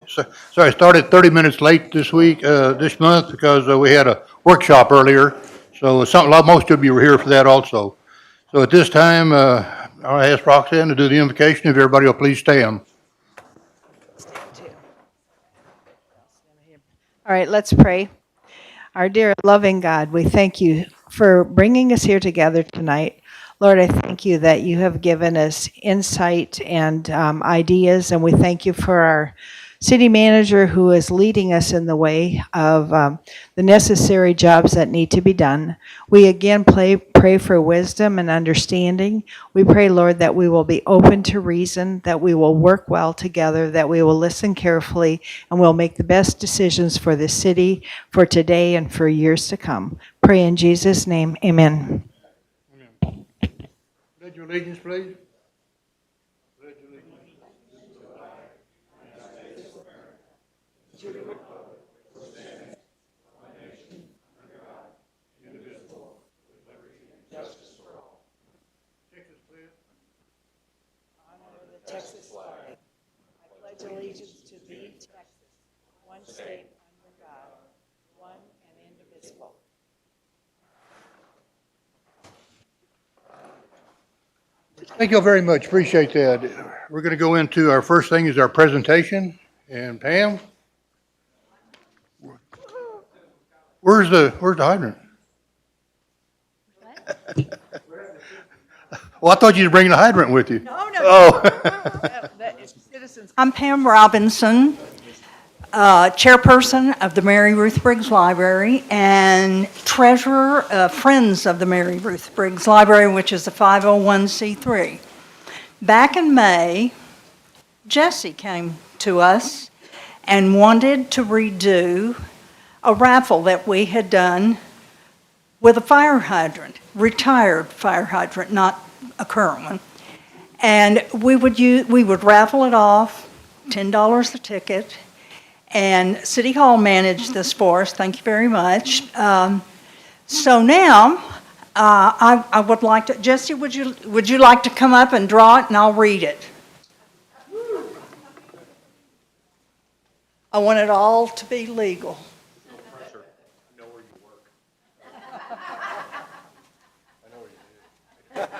So I started 30 minutes late this month, because we had a workshop earlier. So most of you were here for that also. So at this time, I'll ask Roxanne to do the invocation. If everybody will please stand. All right, let's pray. Our dear loving God, we thank you for bringing us here together tonight. Lord, I thank you that you have given us insight and ideas, and we thank you for our city manager who is leading us in the way of the necessary jobs that need to be done. We again pray for wisdom and understanding. We pray, Lord, that we will be open to reason, that we will work well together, that we will listen carefully, and we'll make the best decisions for the city, for today, and for years to come. Pray in Jesus' name, amen. Pledge your allegiance, please. Texas flag. I pledge allegiance to thee, Texas, one state under God, one and indivisible. Thank you all very much. Appreciate that. We're going to go into our first thing is our presentation. And Pam, where's the hydrant? Well, I thought you were bringing the hydrant with you. No. Oh. Citizens. I'm Pam Robinson, chairperson of the Mary Ruth Briggs Library and treasurer of Friends of the Mary Ruth Briggs Library, which is a 501c3. Back in May, Jesse came to us and wanted to redo a raffle that we had done with a fire hydrant, retired fire hydrant, not a current one. And we would raffle it off, $10 a ticket, and City Hall managed this for us. Thank you very much. So now, I would like to, Jesse, would you like to come up and draw it, and I'll read it? I want it all to be legal. I know where you work. I know where you do.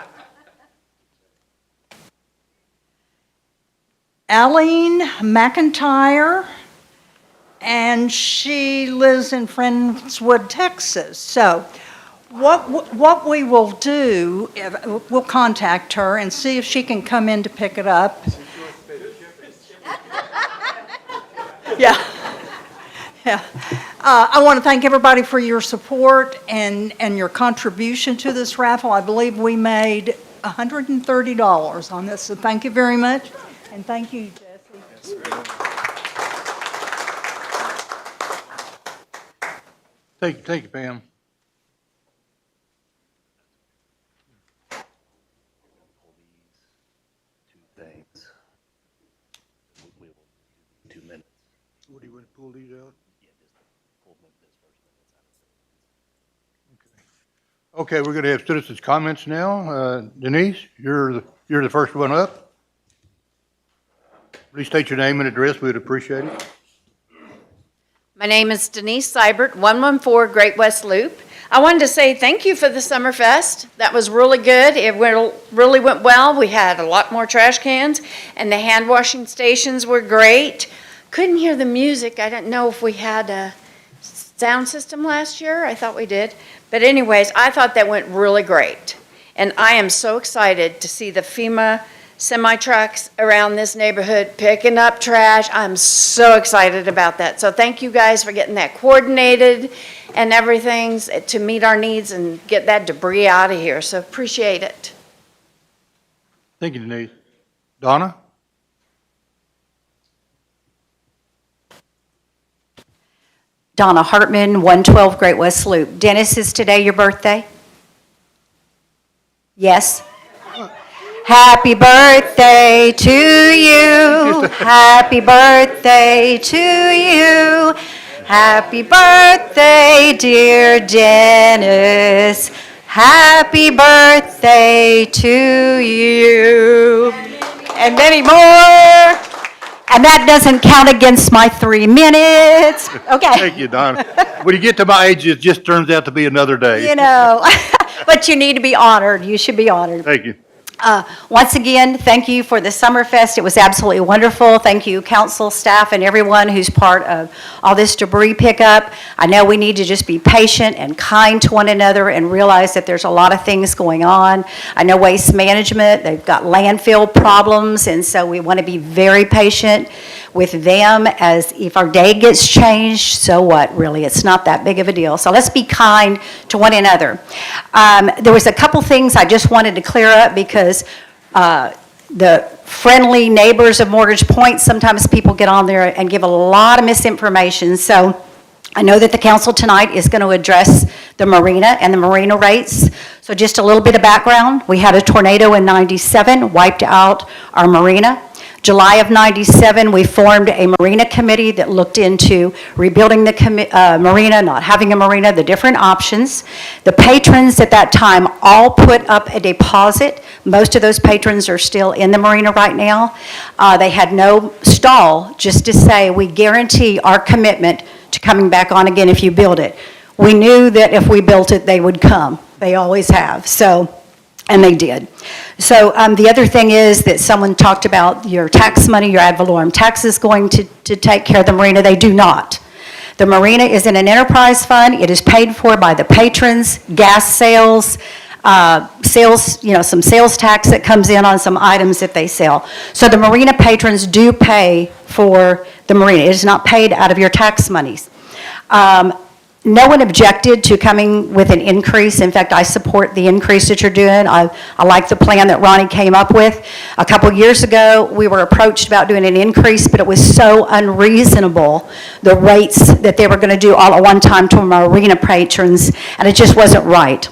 Aline McIntyre, and she lives in Friendswood, Texas. So what we will do, we'll contact her and see if she can come in to pick it up. Yeah. I want to thank everybody for your support and your contribution to this raffle. I believe we made $130 on this, so thank you very much. And thank you, Jesse. Thank you, Pam. Things. We will 2 minutes. What do you want to pull these out? Yeah, just pull this first minutes out. Okay, we're going to have citizens' comments now. Denise, you're the first one up. Please state your name and address. We'd appreciate it. My name is Denise Seibert, 114 Great West Loop. I wanted to say thank you for the Summerfest. That was really good. It really went well. We had a lot more trash cans, and the hand washing stations were great. Couldn't hear the music. I don't know if we had a sound system last year. I thought we did. But anyways, I thought that went really great. And I am so excited to see the FEMA semi-trucks around this neighborhood picking up trash. I'm so excited about that. So thank you guys for getting that coordinated and everything to meet our needs and get that debris out of here. So appreciate it. Thank you, Denise. Donna? Donna Hartman, 112 Great West Loop. Dennis, is today your birthday? Yes? Happy birthday to you. Happy birthday to you. Happy birthday, dear Dennis. Happy birthday to you. And many more. And that doesn't count against my 3 minutes. Okay. Thank you, Donna. When you get to my age, it just turns out to be another day. You know, but you need to be honored. You should be honored. Thank you. Once again, thank you for the Summerfest. It was absolutely wonderful. Thank you, council, staff, and everyone who's part of all this debris pickup. I know we need to just be patient and kind to one another and realize that there's a lot of things going on. I know Waste Management, they've got landfill problems, and so we want to be very patient with them, as if our day gets changed, so what, really? It's not that big of a deal. So let's be kind to one another. There was a couple things I just wanted to clear up, because the friendly neighbors of Mortgage Point, sometimes people get on there and give a lot of misinformation. So I know that the council tonight is going to address the marina and the marina rates. So just a little bit of background. We had a tornado in '97, wiped out our marina. July of '97, we formed a marina committee that looked into rebuilding the marina, not having a marina, the different options. The patrons at that time all put up a deposit. Most of those patrons are still in the marina right now. They had no stall, just to say, we guarantee our commitment to coming back on again if you build it. We knew that if we built it, they would come. They always have. So, and they did. So the other thing is that someone talked about your tax money, your ad valorem taxes going to take care of the marina. They do not. The marina is in an enterprise fund. It is paid for by the patrons, gas sales, some sales tax that comes in on some items that they sell. So the marina patrons do pay for the marina. It is not paid out of your tax monies. No one objected to coming with an increase. In fact, I support the increase that you're doing. I like the plan that Ronnie came up with. A couple years ago, we were approached about doing an increase, but it was so unreasonable, the rates that they were going to do all at one time to marina patrons, and it just wasn't right.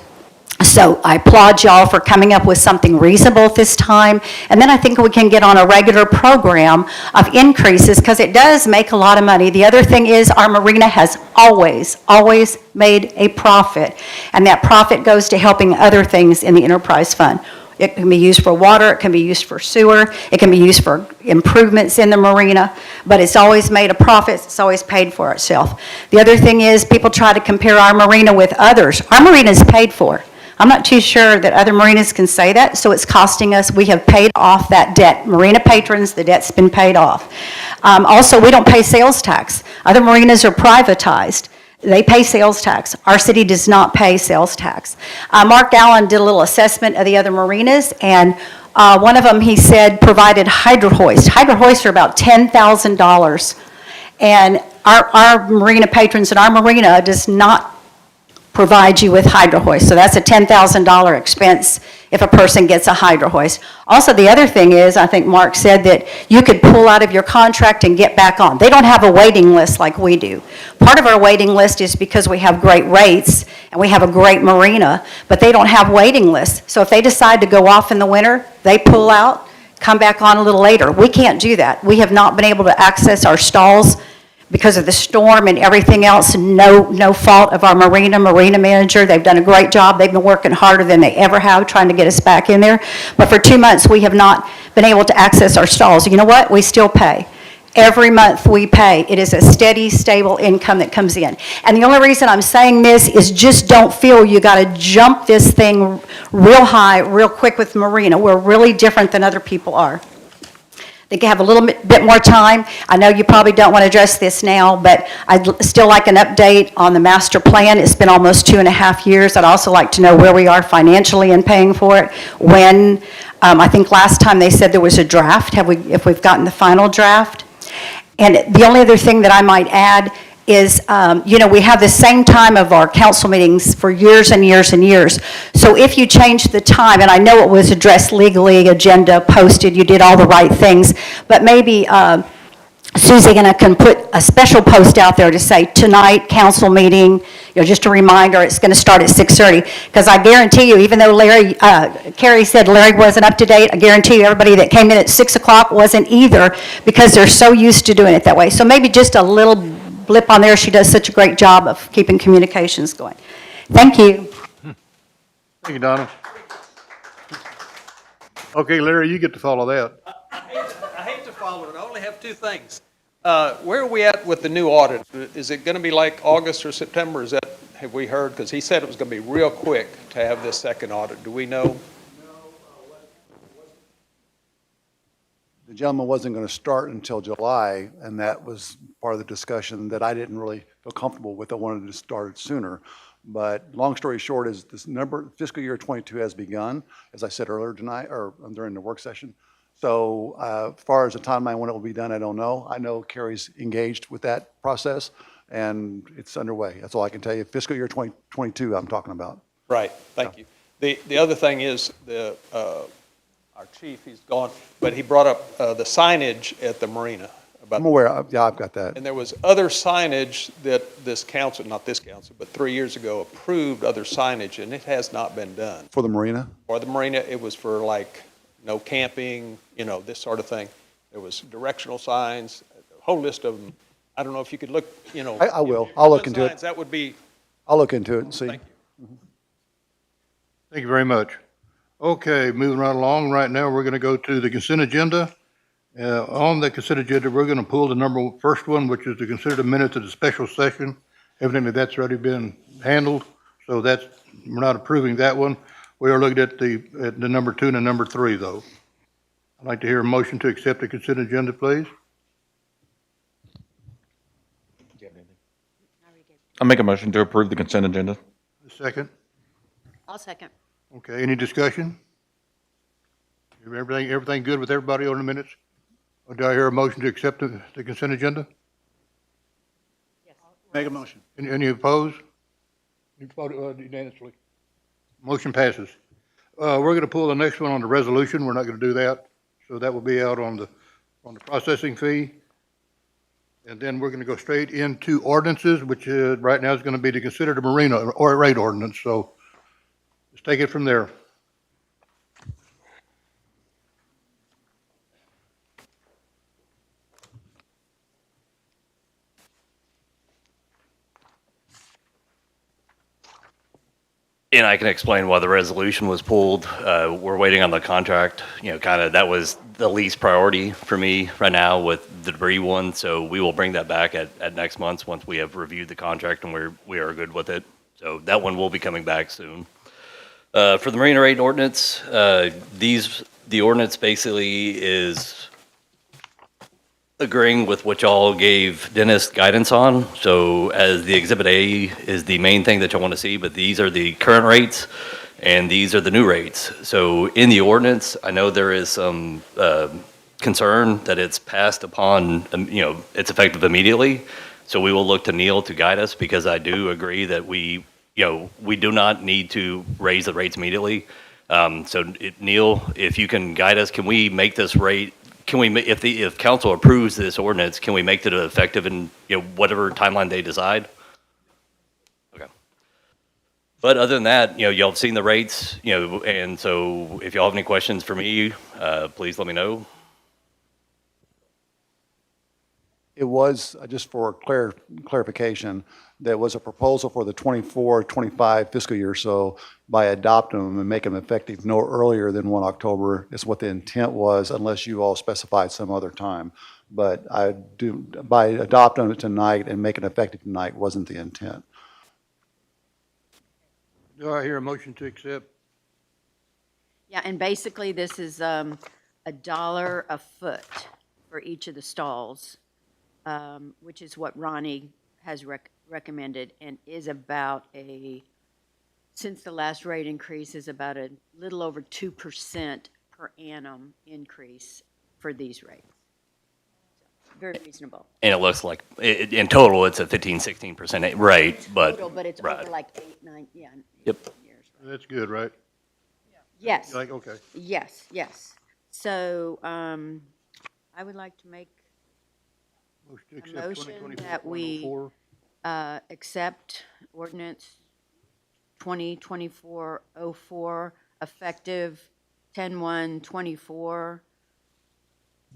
So I applaud y'all for coming up with something reasonable at this time. And then I think we can get on a regular program of increases, because it does make a lot of money. The other thing is our marina has always made a profit. And that profit goes to helping other things in the enterprise fund. It can be used for water, it can be used for sewer, it can be used for improvements in the marina, but it's always made a profit, it's always paid for itself. The other thing is people try to compare our marina with others. Our marina is paid for. I'm not too sure that other marinas can say that, so it's costing us. We have paid off that debt. Marina patrons, the debt's been paid off. Also, we don't pay sales tax. Other marinas are privatized. They pay sales tax. Our city does not pay sales tax. Mark Allen did a little assessment of the other marinas, and one of them, he said, provided hydro hoist. Hydro hoists are about $10,000, and our marina patrons and our marina does not provide you with hydro hoist. So that's a $10,000 expense if a person gets a hydro hoist. Also, the other thing is, I think Mark said that you could pull out of your contract and get back on. They don't have a waiting list like we do. Part of our waiting list is because we have great rates and we have a great marina, but they don't have waiting lists. So if they decide to go off in the winter, they pull out, come back on a little later. We can't do that. We have not been able to access our stalls because of the storm and everything else. No fault of our marina manager. They've done a great job. They've been working harder than they ever have trying to get us back in there. But for 2 months, we have not been able to access our stalls. You know what? We still pay. Every month we pay. It is a steady, stable income that comes in. And the only reason I'm saying this is just don't feel you got to jump this thing real high, real quick with marina. We're really different than other people are. They can have a little bit more time. I know you probably don't want to address this now, but I'd still like an update on the master plan. It's been almost 2.5 years. I'd also like to know where we are financially in paying for it. When, I think last time they said there was a draft. If we've gotten the final draft? And the only other thing that I might add is, we have the same time of our council meetings for years and years and years. So if you change the time, and I know it was addressed legally, agenda posted, you did all the right things, but maybe Susie can put a special post out there to say, tonight, council meeting, just a reminder, it's going to start at 6:30. Because I guarantee you, even though Carrie said Larry wasn't up to date, I guarantee you everybody that came in at 6 o'clock wasn't either, because they're so used to doing it that way. So maybe just a little blip on there. She does such a great job of keeping communications going. Thank you. Thank you, Donna. Okay, Larry, you get to follow that. I hate to follow Alderman. I only have two things. Where are we at with the new audit? Is it going to be like August or September? Have we heard? Because he said it was going to be real quick to have this second audit. Do we know? The gentleman wasn't going to start until July, and that was part of the discussion that I didn't really feel comfortable with. I wanted to start it sooner. But long story short is this fiscal year 22 has begun, as I said earlier tonight, or during the work session. So as far as the timeline when it will be done, I don't know. I know Carrie's engaged with that process, and it's underway. That's all I can tell you. Fiscal year 2022 I'm talking about. Right, thank you. The other thing is, our chief, he's gone, but he brought up the signage at the marina. I'm aware, yeah, I've got that. And there was other signage that this council, not this council, but 3 years ago approved other signage, and it has not been done. For the marina? For the marina, it was for like no camping, this sort of thing. There was directional signs, a whole list of them. I don't know if you could look, I will. I'll look into it. signs, that would be, I'll look into it and see. thank you. Thank you very much. Okay, moving right along. Right now, we're going to go to the consent agenda. On the consent agenda, we're going to pull the first one, which is to consider the minutes of the special session. Evidently, that's already been handled, so we're not approving that one. We are looking at the number 2 and the number 3, though. I'd like to hear a motion to accept the consent agenda, please. I'll make a motion to approve the consent agenda. A second. I'll second. Okay, any discussion? Everything good with everybody on the minutes? Or do I hear a motion to accept the consent agenda? Make a motion. Any opposed? You voted unanimously. Motion passes. We're going to pull the next one on the resolution. We're not going to do that. So that will be out on the processing fee. And then we're going to go straight into ordinances, which right now is going to be to consider the marina or rate ordinance. So let's take it from there. And I can explain why the resolution was pulled. We're waiting on the contract, that was the least priority for me right now with the debris one. So we will bring that back at next month once we have reviewed the contract and we are good with it. So that one will be coming back soon. For the marina rate ordinance, the ordinance basically is agreeing with what y'all gave Dennis guidance on. So as the Exhibit A is the main thing that y'all want to see, but these are the current rates and these are the new rates. So in the ordinance, I know there is some concern that it's passed upon, it's effective immediately. So we will look to Neil to guide us because I do agree that we do not need to raise the rates immediately. Neil, if you can guide us, can we make this rate? If council approves this ordinance, can we make it effective in whatever timeline they decide? Okay. But other than that, y'all have seen the rates, and so if y'all have any questions for me, please let me know. It was, just for clarification, there was a proposal for the 24-25 fiscal year. So by adopting them and making them effective no earlier than 1 October is what the intent was, unless you all specified some other time. But by adopting it tonight and making it effective tonight wasn't the intent. Do I hear a motion to accept? Yeah, and basically this is $1 a foot for each of the stalls, which is what Ronnie has recommended, and is about since the last rate increase, is about a little over 2% per annum increase for these rates. Very reasonable. And it looks like, in total, it's a 15-16% rate, but. Total, but it's right. over like 8, 9, yeah. Yep. 8 years, right? That's good, right? Yes, Okay. yes. So, I would like to make Motion to a accept motion that we 2024. accept ordinance 2024-04, effective 10/1/24,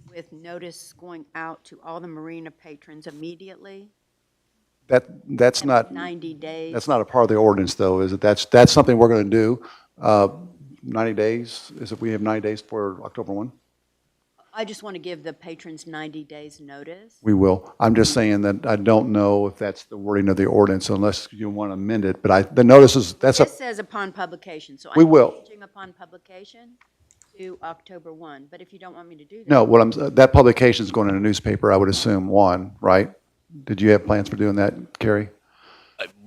with notice going out to all the marina patrons immediately. That's not, 90 days. that's not a part of the ordinance though, is it? That's something we're going to do. 90 days, is it, we have 90 days for October 1? I just want to give the patrons 90 days notice. We will. I'm just saying that I don't know if that's the wording of the ordinance unless you want to amend it, but the notices, that's a, This says upon publication, so We I'm will. changing upon publication to October 1. But if you don't want me to do that. no, that publication is going in a newspaper, I would assume, one, right? Did you have plans for doing that, Carrie?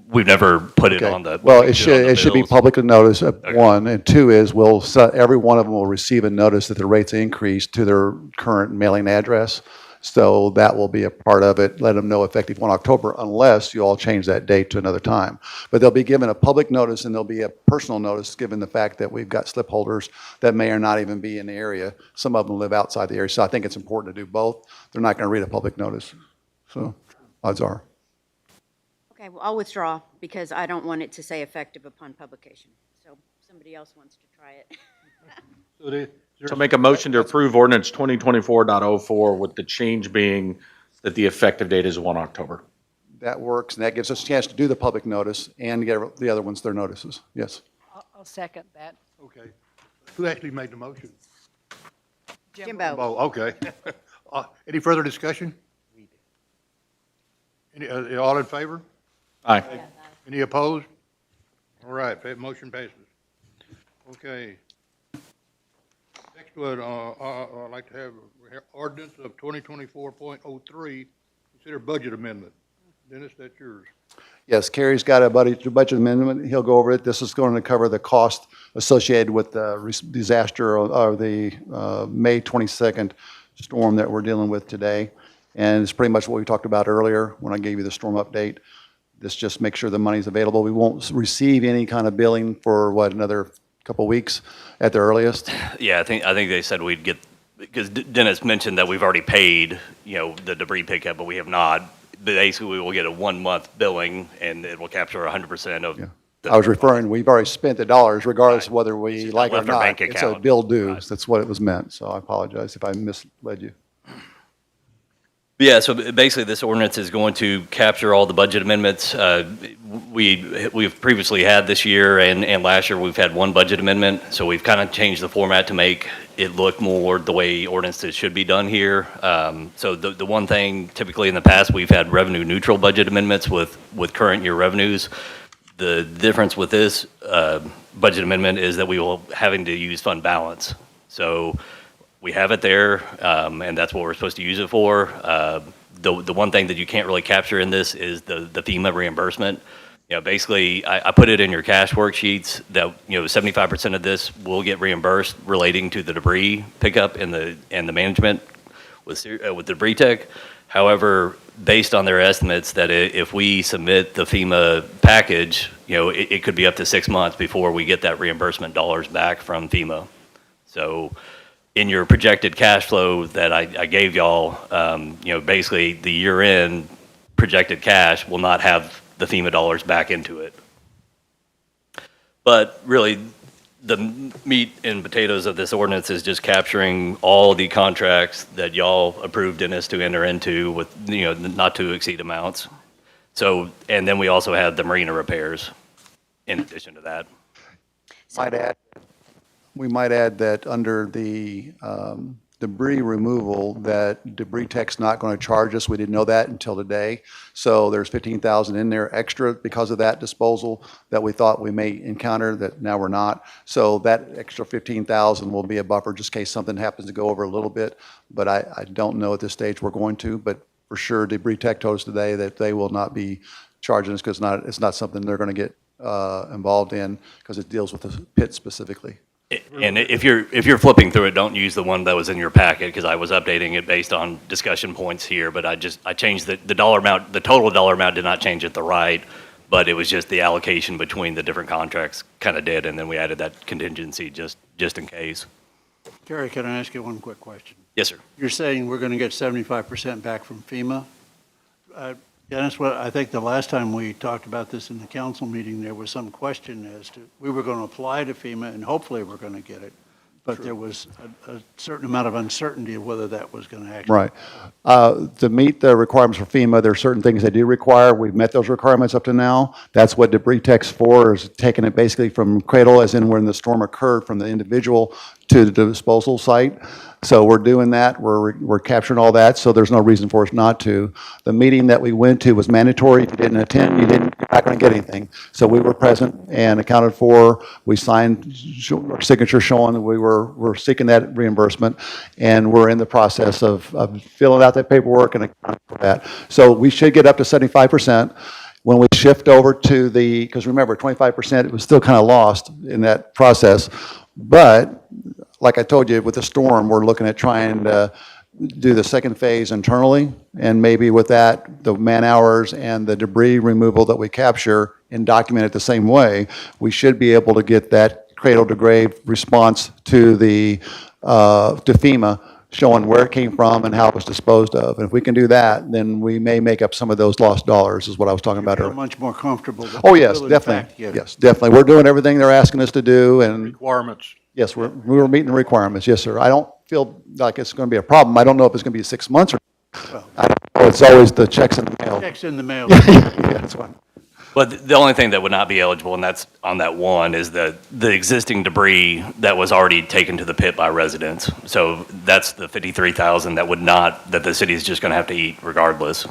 We've never put it Okay. on the. Well, put it should, on the it should be bills. publicly noticed, one, and two is, every one of them will receive a notice that the rates increase to their current mailing address. So that will be a part of it, let them know effective 1 October, unless you all change that date to another time. But they'll be given a public notice, and there'll be a personal notice, given the fact that we've got slip holders that may or not even be in the area. Some of them live outside the area, so I think it's important to do both. They're not going to read a public notice, so odds are. Okay, well, I'll withdraw because I don't want it to say effective upon publication. So somebody else wants to try it. So make a motion to approve ordinance 2024.04 with the change being that the effective date is 1 October. That works, and that gives us a chance to do the public notice and get the other ones their notices. Yes. I'll second that. Okay. Who actually made the motion? Jimbo. Oh, okay. Any further discussion? All in favor? Aye. Any opposed? All right, motion passes. Okay. Next one, I'd like to have ordinance of 2024.03, consider budget amendment. Dennis, that's yours. Yes, Kerry's got a budget amendment. He'll go over it. This is going to cover the cost associated with the disaster or the May 22nd storm that we're dealing with today. And it's pretty much what we talked about earlier when I gave you the storm update. This just makes sure the money's available. We won't receive any kind of billing for, another couple weeks at the earliest? Yeah, I think they said we'd get, because Dennis mentioned that we've already paid, the debris pickup, but we have not. Basically, we will get a 1-month billing, and it will capture 100% of. Yeah. the- I was referring, we've already spent the dollars regardless of whether we It's like it or left our not. bank It's a account. bill due. Right. That's what it was meant, so I apologize if I misled you. Yeah, so basically, this ordinance is going to capture all the budget amendments. We've previously had this year and last year, we've had one budget amendment, so we've kind of changed the format to make it look more the way ordinances should be done here. So the one thing, typically in the past, we've had revenue neutral budget amendments with current year revenues. The difference with this budget amendment is that we will having to use fund balance. So we have it there, and that's what we're supposed to use it for. The one thing that you can't really capture in this is the FEMA reimbursement. Basically, I put it in your cash worksheets that 75% of this will get reimbursed relating to the debris pickup and the management with Debris Tech. However, based on their estimates, that if we submit the FEMA package, it could be up to 6 months before we get that reimbursement dollars back from FEMA. So in your projected cash flow that I gave y'all, basically the year-end projected cash will not have the FEMA dollars back into it. But really, the meat and potatoes of this ordinance is just capturing all the contracts that y'all approved Dennis to enter into with, not to exceed amounts. So, and then we also have the marina repairs in addition to that. We might add that under the debris removal, that Debris Tech's not going to charge us. We didn't know that until today. So there's $15,000 in there extra because of that disposal that we thought we may encounter that now we're not. So that extra $15,000 will be a buffer just in case something happens to go over a little bit. But I don't know at this stage we're going to, but for sure Debris Tech told us today that they will not be charging us because it's not something they're going to get involved in because it deals with the pit specifically. And if you're flipping through it, don't use the one that was in your packet, because I was updating it based on discussion points here, but I changed the dollar amount, the total dollar amount did not change at the right, but it was just the allocation between the different contracts kind of did, and then we added that contingency just in case. Gary, can I ask you one quick question? Yes, sir. You're saying we're going to get 75% back from FEMA? Dennis, I think the last time we talked about this in the council meeting, there was some question as to, we were going to apply to FEMA and hopefully we're going to get it. But there was a certain amount of uncertainty of whether that was going to actually. Right. To meet the requirements for FEMA, there are certain things they do require. We've met those requirements up to now. That's what Debris Tech's for, is taking it basically from cradle, as in when the storm occurred, from the individual to the disposal site. So we're doing that, we're capturing all that, so there's no reason for us not to. The meeting that we went to was mandatory. If you didn't attend, you're not going to get anything. So we were present and accounted for. We signed our signature showing that we're seeking that reimbursement, and we're in the process of filling out that paperwork and accounting for that. So we should get up to 75%. When we shift over to because remember, 25%, it was still kind of lost in that process. But like I told you, with the storm, we're looking at trying to do the second phase internally, and maybe with that, the man hours and the debris removal that we capture and document it the same way, we should be able to get that cradle to grave response to to FEMA, showing where it came from and how it was disposed of. And if we can do that, then we may make up some of those lost dollars, is what I was talking about Feel earlier. much more comfortable. that Oh, we yes, will in fact definitely. get it. Yes, definitely. We're doing everything they're asking us to do, and Requirements. yes, we were meeting the requirements. Yes, sir. I don't feel like it's going to be a problem. I don't know if it's going to be 6 months or, I don't know. It's always the checks in the mail. Checks in the mail. Yeah, that's fine. But the only thing that would not be eligible, and that's on that one, is the existing debris that was already taken to the pit by residents. So that's the 53,000 that the city is just going to have to eat regardless.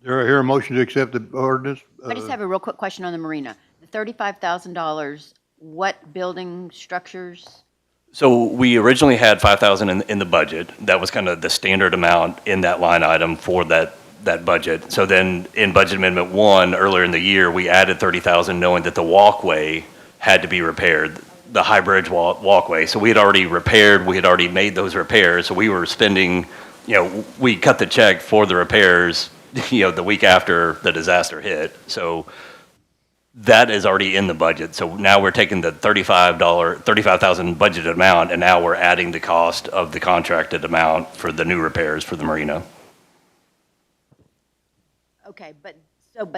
There, I hear a motion to accept the ordinance. I just have a real quick question on the marina. The $35,000, what building structures? So we originally had 5,000 in the budget. That was kind of the standard amount in that line item for that budget. So then in Budget Amendment 1, earlier in the year, we added 30,000 knowing that the walkway had to be repaired, the high bridge walkway. So we had already made those repairs. So we were spending, we cut the check for the repairs, the week after the disaster hit. So that is already in the budget. So now we're taking the $35,000 budgeted amount, and now we're adding the cost of the contracted amount for the new repairs for the marina. Okay, but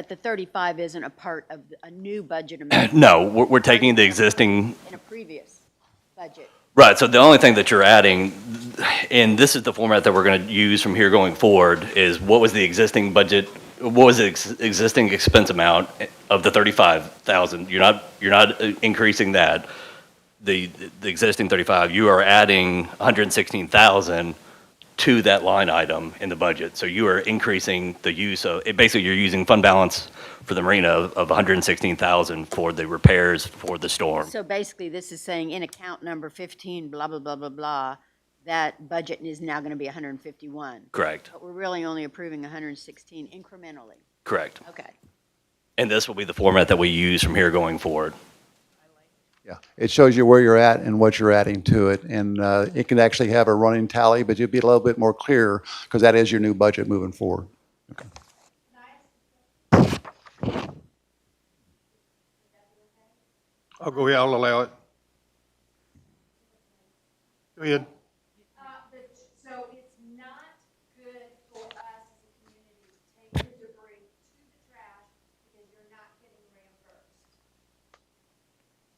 the 35 isn't a part of a new budget amendment No, we're taking the existing. in a previous budget. Right, so the only thing that you're adding, and this is the format that we're going to use from here going forward, is what was the existing budget, what was the existing expense amount of the 35,000? You're not increasing that. The existing 35, you are adding 116,000 to that line item in the budget. So you are increasing the use of, basically you're using fund balance for the marina of 116,000 for the repairs for the storm. So basically, this is saying in account number 15, blah, blah, blah, blah, blah, that budget is now going to be 151. Correct, But we're really only approving 116 incrementally. correct. Okay. And this will be the format that we use from here going forward. Yeah, it shows you where you're at and what you're adding to it, and it can actually have a running tally, but you'll be a little bit more clear, because that is your new budget moving forward. Okay. I'll go ahead, I'll allow it. Go ahead. So it's not good for us as a community to take the debris to the trash because you're not getting reimbursed.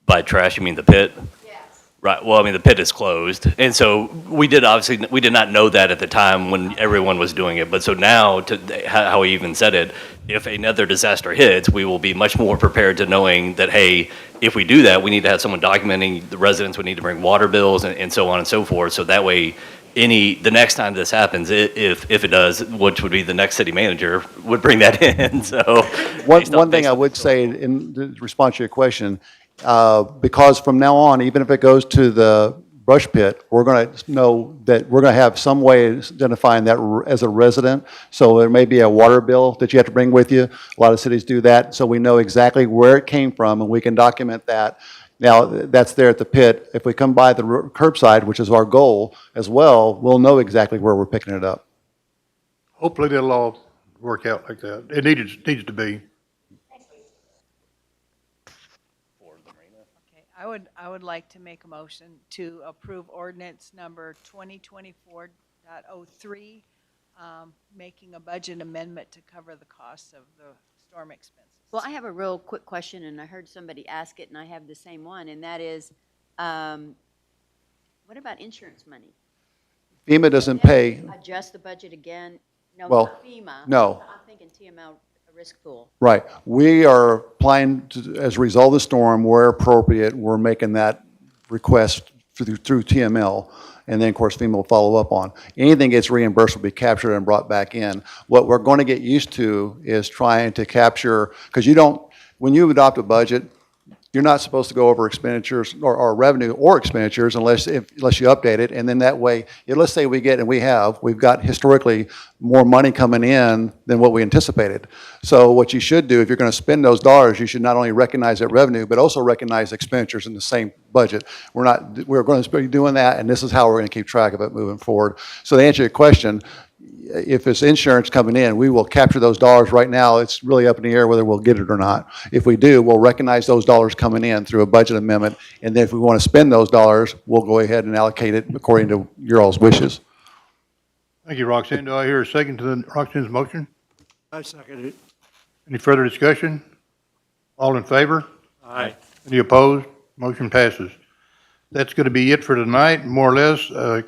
By trash, you mean the pit? Yes. Right, well, I mean, the pit is closed, and so we did not know that at the time when everyone was doing it, but so now, how he even said it, if another disaster hits, we will be much more prepared to knowing that, hey, if we do that, we need to have someone documenting the residents, we need to bring water bills and so on and so forth, so that way, the next time this happens, if it does, which would be the next city manager, would bring that in, so. One thing I would say in response to your question, because from now on, even if it goes to the brush pit, we're going to know that we're going to have some way of identifying that as a resident. So there may be a water bill that you have to bring with you. A lot of cities do that, so we know exactly where it came from, and we can document that. Now, that's there at the pit. If we come by the curbside, which is our goal as well, we'll know exactly where we're picking it up. Hopefully that'll all work out like that. It needs to be. Okay, I would like to make a motion to approve ordinance number 2024.03, making a budget amendment to cover the costs of the storm expenses. Well, I have a real quick question, and I heard somebody ask it, and I have the same one, and that is, what about insurance money? FEMA doesn't pay. Adjust the budget again? No, Well, not FEMA. no. I'm thinking TML risk pool. Right. We are applying to, as a result of the storm, where appropriate, we're making that request through TML, and then, of course, FEMA will follow up on. Anything gets reimbursed will be captured and brought back in. What we're going to get used to is trying to capture, because when you adopt a budget, you're not supposed to go over expenditures or revenue or expenditures unless you update it. And then that way, let's say we've got historically more money coming in than what we anticipated. So what you should do, if you're going to spend those dollars, you should not only recognize that revenue, but also recognize expenditures in the same budget. We're going to be doing that, and this is how we're going to keep track of it moving forward. So to answer your question, if it's insurance coming in, we will capture those dollars. Right now, it's really up in the air whether we'll get it or not. If we do, we'll recognize those dollars coming in through a budget amendment, and then if we want to spend those dollars, we'll go ahead and allocate it according to your all's wishes. Thank you, Roxanne. Do I hear a second to Roxanne's motion? I second it. Any further discussion? All in favor? Aye. Any opposed? Motion passes. That's going to be it for tonight, more or less. A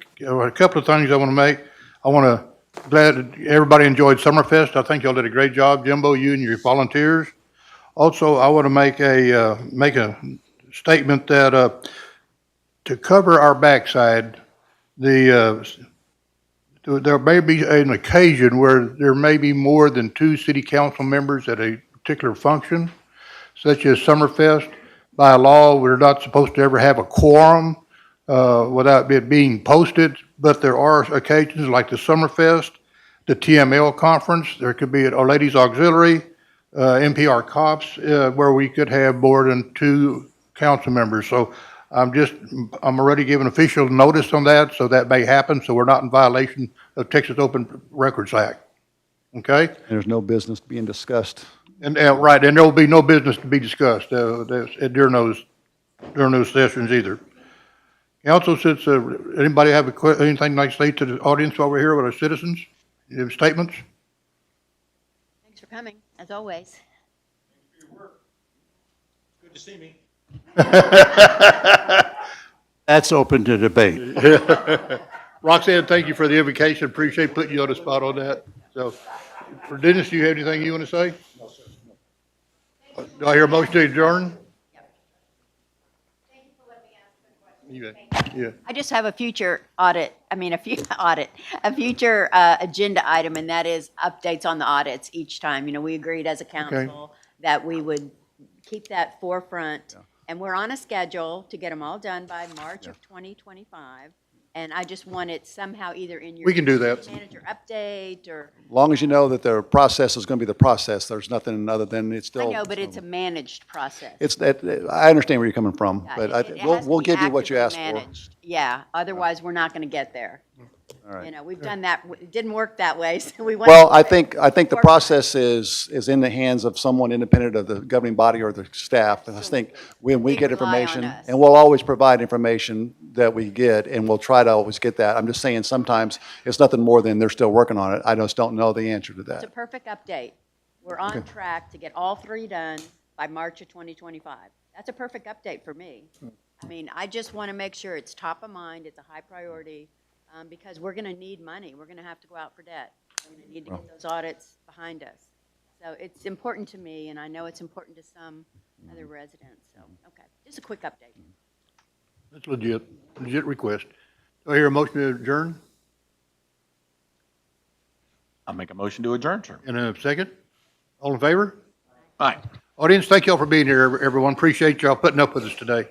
couple of things I want to make. Glad that everybody enjoyed Summerfest. I think y'all did a great job, Jimbo, you and your volunteers. Also, I want to make a statement that to cover our backside, there may be an occasion where there may be more than 2 city council members at a particular function, such as Summerfest. By law, we're not supposed to ever have a quorum without it being posted, but there are occasions like the Summerfest, the TML conference, there could be a ladies auxiliary, NPR COPS, where we could have more than 2 council members. So I'm already giving official notice on that, so that may happen, so we're not in violation of Texas Open Records Act. Okay? There's no business being discussed. And right, and there will be no business to be discussed during those sessions either. Council, since anybody have anything like to say to the audience while we're here with our citizens? You have statements? Thanks for coming, as always. Good to see me. That's open to debate. Roxanne, thank you for the invitation. Appreciate putting you on the spot on that. So, for Dennis, do you have anything you want to say? No, sir. No. Do I hear a motion to adjourn? Yeah. I just have a future future agenda item, and that is updates on the audits each time. You know, we agreed as a council that we would keep that forefront, and we're on a schedule to get them all done by March of 2025. And I just want it somehow either in your. We can do that. Manager update or. As long as you know that the process is going to be the process, there's nothing other than it's still. I know, but it's a managed process. I understand where you're coming from, Yeah, but it has to we'll be give you what you actively asked for. managed. Yeah, otherwise we're not going to get there. All right. You know, we've done that, it didn't work that way, so we went. Well, I think the process is in the hands of someone independent of the governing body or the staff. And I think when we They get rely on information, us. and we'll always provide information that we get, and we'll try to always get that. I'm just saying sometimes it's nothing more than they're still working on it. I just don't know the answer to It's a that. perfect update. We're on track to get all 3 done by March of 2025. That's a perfect update for me. I mean, I just want to make sure it's top of mind, it's a high priority, because we're going to need money. We're going to have to go out for debt. We're going to need to get those audits behind us. So it's important to me, and I know it's important to some other residents. So, okay, just a quick update. That's legit request. Do I hear a motion to adjourn? I'll make a motion to adjourn, sir. In a second? All in favor? Aye. Audience, thank y'all for being here, everyone. Appreciate y'all putting up with us today.